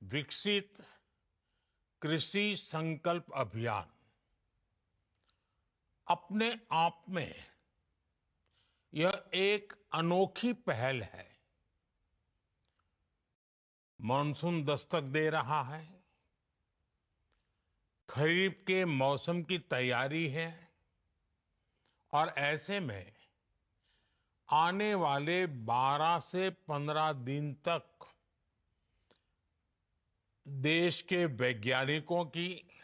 विकसित कृषि संकल्प अभियान अपने आप में यह एक अनोखी पहल है। मानसून दस्तक दे रहा है, खरीफ के मौसम की तैयारी है और ऐसे में आने वाले 12 से 15 दिन तक देश के वैज्ञानिकों की,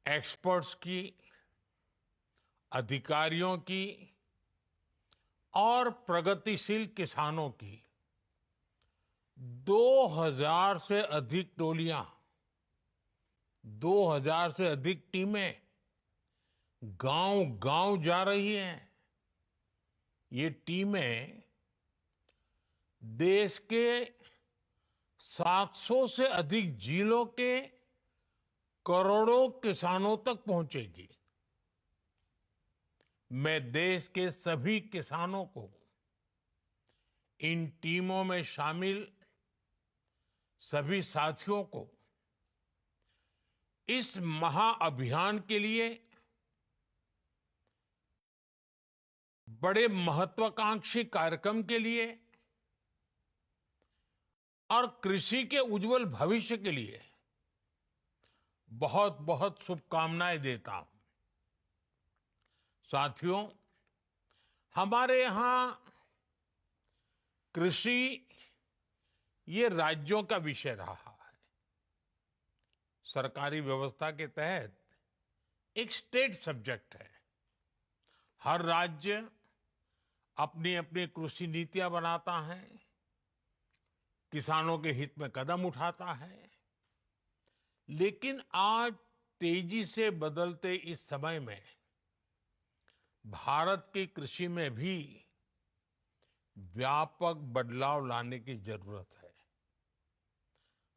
एक्सपर्ट्स की, अधिकारियों की और प्रगतिशील किसानों की 2000 से अधिक टोलियां, 2000 से अधिक टीमें गांव-गांव जा रही हैं। ये टीमें देश के 700 से अधिक जिलों के करोड़ों किसानों तक पहुंचेगी। मैं देश के सभी किसानों को इन टीमों में शामिल सभी साथियों को इस महाअभियान के लिए बड़े महत्वाकांक्षी कार्यक्रम के लिए और कृषि के उज्जवल भविष्य के लिए बहुत बहुत शुभकामनाएं देता हूं। साथियों, हमारे यहां कृषि ये राज्यों का विषय रहा है। सरकारी व्यवस्था के तहत एक स्टेट सब्जेक्ट है। हर राज्य अपनी अपनी कृषि नीतियां बनाता है, किसानों के हित में कदम उठाता है। लेकिन आज तेजी से बदलते इस समय में भारत की कृषि में भी व्यापक बदलाव लाने की जरूरत है।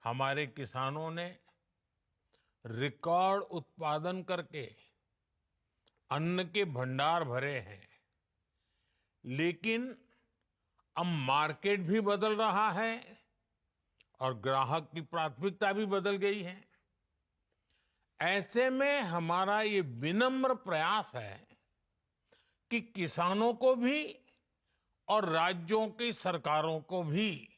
हमारे किसानों ने रिकॉर्ड उत्पादन करके अन्न के भंडार भरे हैं, लेकिन अब मार्केट भी बदल रहा है और ग्राहक की प्राथमिकता भी बदल गई है। ऐसे में हमारा ये विनम्र प्रयास है कि किसानों को भी और राज्यों की सरकारों को भी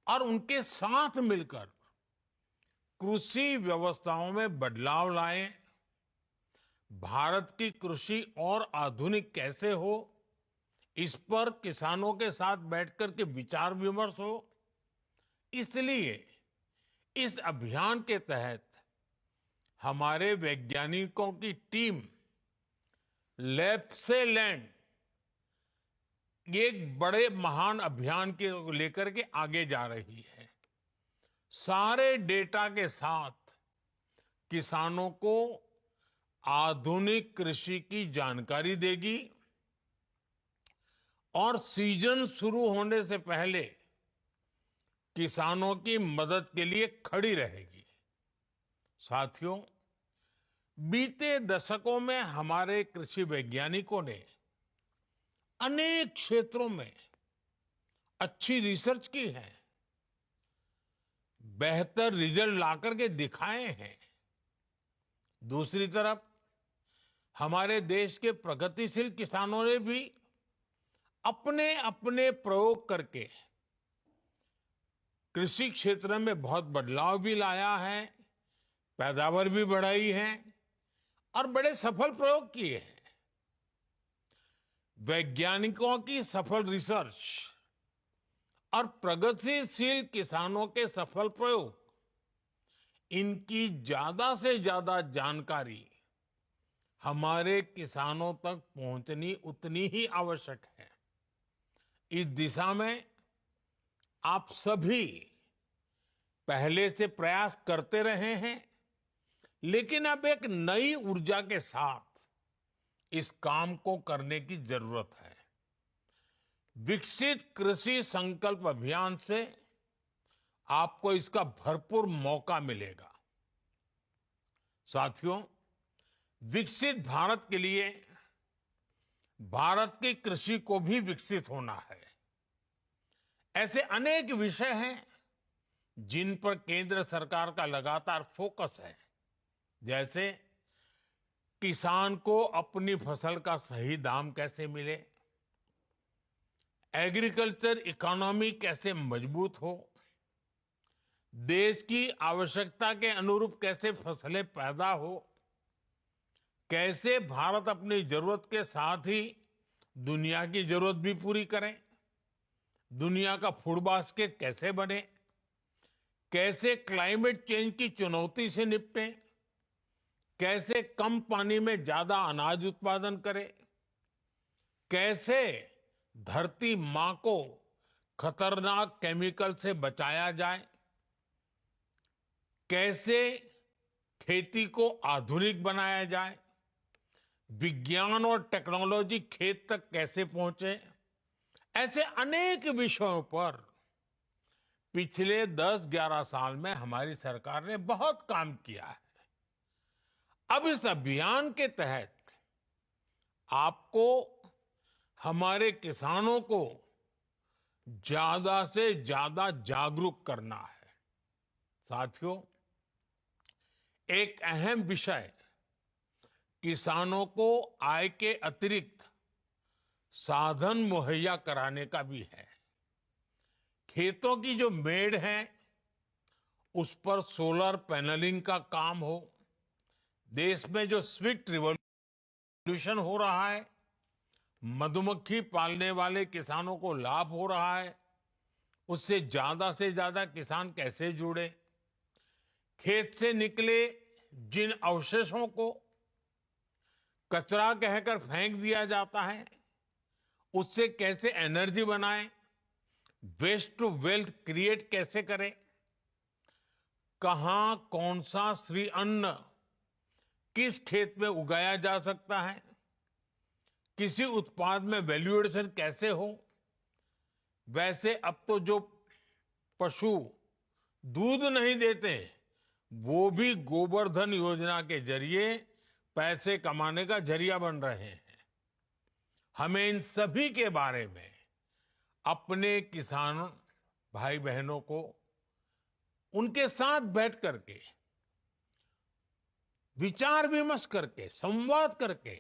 और उनके साथ मिलकर कृषि व्यवस्थाओं में बदलाव लाएं। भारत की कृषि और आधुनिक कैसे हो, इस पर किसानों के साथ बैठकर के विचार विमर्श हो। इसलिए इस अभियान के तहत हमारे वैज्ञानिकों की टीम लैब से लैंड एक बड़े महान अभियान के लेकर के आगे जा रही है। सारे डेटा के साथ किसानों को आधुनिक कृषि की जानकारी देगी और सीजन शुरू होने से पहले किसानों की मदद के लिए खड़ी रहेगी। साथियों, बीते दशकों में हमारे कृषि वैज्ञानिकों ने अनेक क्षेत्रों में अच्छी रिसर्च की है, बेहतर रिजल्ट लाकर के दिखाए हैं। दूसरी तरफ हमारे देश के प्रगतिशील किसानों ने भी अपने अपने प्रयोग करके कृषि क्षेत्र में बहुत बदलाव भी लाया है, पैदावार भी बढ़ाई है और बड़े सफल प्रयोग किए हैं। वैज्ञानिकों की सफल रिसर्च और प्रगतिशील किसानों के सफल प्रयोग, इनकी ज्यादा से ज्यादा जानकारी हमारे किसानों तक पहुंचनी उतनी ही आवश्यक है। इस दिशा में आप सभी पहले से प्रयास करते रहे हैं, लेकिन अब एक नई ऊर्जा के साथ इस काम को करने की जरूरत है। विकसित कृषि संकल्प अभियान से आपको इसका भरपूर मौका मिलेगा। साथियों, विकसित भारत के लिए भारत की कृषि को भी विकसित होना है। ऐसे अनेक विषय हैं जिन पर केंद्र सरकार का लगातार फोकस है, जैसे किसान को अपनी फसल का सही दाम कैसे मिले, एग्रीकल्चर इकोनॉमी कैसे मजबूत हो, देश की आवश्यकता के अनुरूप कैसे फसलें पैदा हो, कैसे भारत अपनी जरूरत के साथ ही दुनिया की जरूरत भी पूरी करे, दुनिया का फूड बास्केट कैसे बने, कैसे क्लाइमेट चेंज की चुनौती से निपटें, कैसे कम पानी में ज्यादा अनाज उत्पादन करें, कैसे धरती मां को खतरनाक केमिकल से बचाया जाए, कैसे खेती को आधुनिक बनाया जाए, विज्ञान और टेक्नोलॉजी खेत तक कैसे पहुंचे, ऐसे अनेक विषयों पर पिछले 10-11 साल में हमारी सरकार ने बहुत काम किया है। अब इस अभियान के तहत आपको हमारे किसानों को ज्यादा से ज्यादा जागरूक करना है। साथियों, एक अहम विषय किसानों को आय के अतिरिक्त साधन मुहैया कराने का भी है। खेतों की जो मेड़ है उस पर सोलर पैनलिंग का काम हो, देश में जो स्वीट रिवॉल्यूशन हो रहा है, मधुमक्खी पालने वाले किसानों को लाभ हो रहा है, उससे ज्यादा किसान कैसे जुड़े, खेत से निकले जिन अवशेषों को कचरा कहकर फेंक दिया जाता है, उससे कैसे एनर्जी बनाएं, वेस्ट टू वेल्थ क्रिएट कैसे करें, कहां कौन सा श्री अन्न किस खेत में उगाया जा सकता है, किसी उत्पाद में वैल्यू एडिशन कैसे हो। वैसे अब तो जो पशु दूध नहीं देते वो भी गोवर्धन योजना के जरिए पैसे कमाने का जरिया बन रहे हैं। हमें इन सभी के बारे में अपने किसान भाई बहनों को उनके साथ बैठ करके विचार विमर्श करके संवाद करके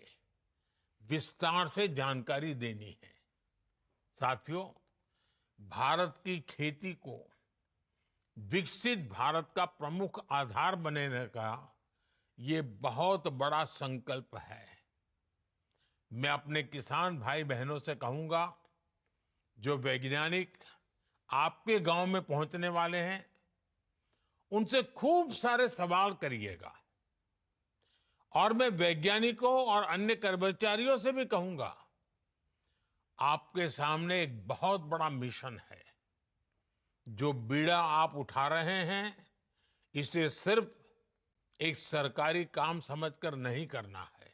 विस्तार से जानकारी देनी है। साथियों, भारत की खेती को विकसित भारत का प्रमुख आधार बनाने का ये बहुत बड़ा संकल्प है। मैं अपने किसान भाई बहनों से कहूंगा, जो वैज्ञानिक आपके गांव में पहुंचने वाले हैं, उनसे खूब सारे सवाल करिएगा। और मैं वैज्ञानिकों और अन्य कर्मचारियों से भी कहूंगा, आपके सामने एक बहुत बड़ा मिशन है। जो बीड़ा आप उठा रहे हैं, इसे सिर्फ एक सरकारी काम समझकर नहीं करना है,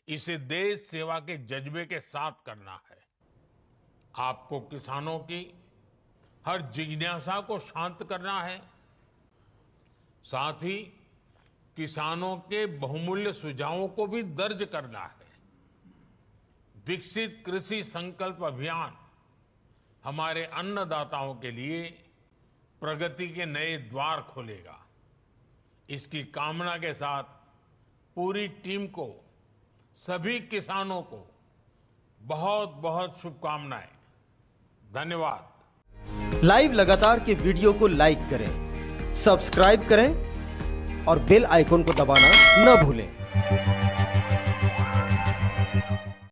इसे देश सेवा के जज्बे के साथ करना है। आपको किसानों की हर जिज्ञासा को शांत करना है, साथ ही किसानों के बहुमूल्य सुझावों को भी दर्ज करना है। विकसित कृषि संकल्प अभियान हमारे अन्नदाताओं के लिए प्रगति के नए द्वार खोलेगा। इसकी कामना के साथ पूरी टीम को, सभी किसानों को बहुत बहुत शुभकामनाएं। धन्यवाद। लाइव लगातार के वीडियो को लाइक करें, सब्सक्राइब करें और बेल आइकॉन को दबाना न भूलें।